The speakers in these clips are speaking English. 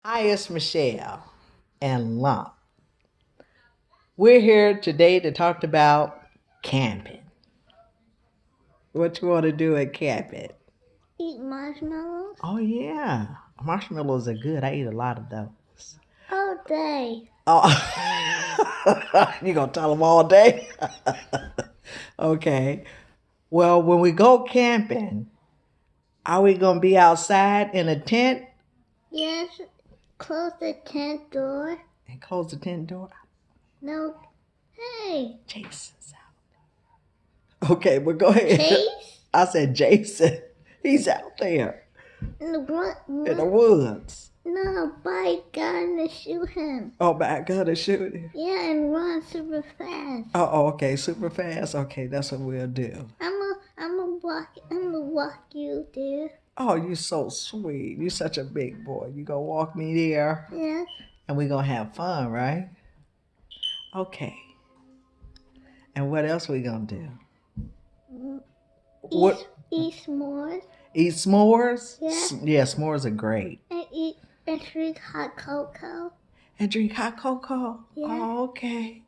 Hi, it's Michelle and Lump. We're here today to talk about camping. What you want to do at camping? Eat marshmallows Oh, yeah. Marshmallows are good. I eat a lot of those. all day. Oh, you going to tell them all day? Okay. Well, when we go camping, are we going to be outside in a tent Yes, close the tent door. and close the tent door? No, hey, Jason's out. Okay, well, go ahead. Chase I said Jason. He's out there in the in the run. woods. No, buy a gun to shoot him. Oh, my God, to shoot him. Yeah, and run super fast. Oh, okay, super fast. Okay, that's what we'll do. I'm gonna walk you there. Oh, you so sweet. You such a big boy. You gonna walk me there, Yeah, and we gonna have fun, right? Okay. And what else we gonna do? eat What? eat s'mores. Eat s'mores? Yeah, Yeah, s'mores are great. and drink hot cocoa. And drink hot cocoa. Yeah, Oh, okay.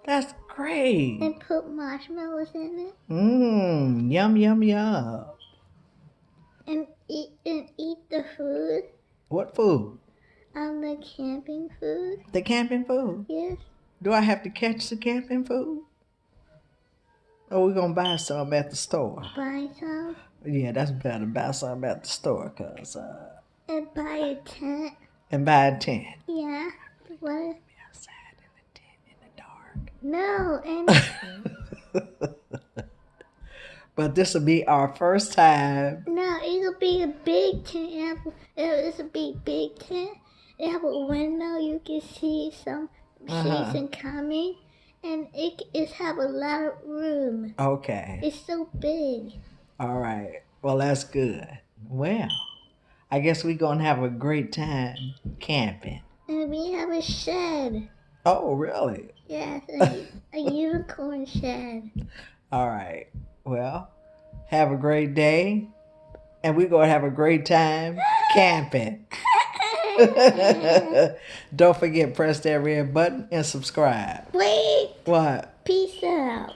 That's great. and put marshmallows in it. Yum, yum, yum. And eat the food. What food? The camping food. The camping food. Yes. Do I have to catch the camping food? Or we gonna buy some at the store? Buy some. Yeah, that's better. Buy some at the store, And buy a tent. and buy a tent. Yeah. What? Be outside in the tent No, and in the dark. But this will be our first time. no, it'll be a big tent. It'll be a big tent. It have a window. You can see some season coming, and it have a lot of room. Okay. It's so big. All right. Well, that's good. Well, I guess we're gonna have a great time camping. And we have a shed. Oh, really? Yes, a unicorn shed. All right. Well, have a great day. And we're going to have a great time camping. Don't forget, press that red button and subscribe. Wait. What? Peace out.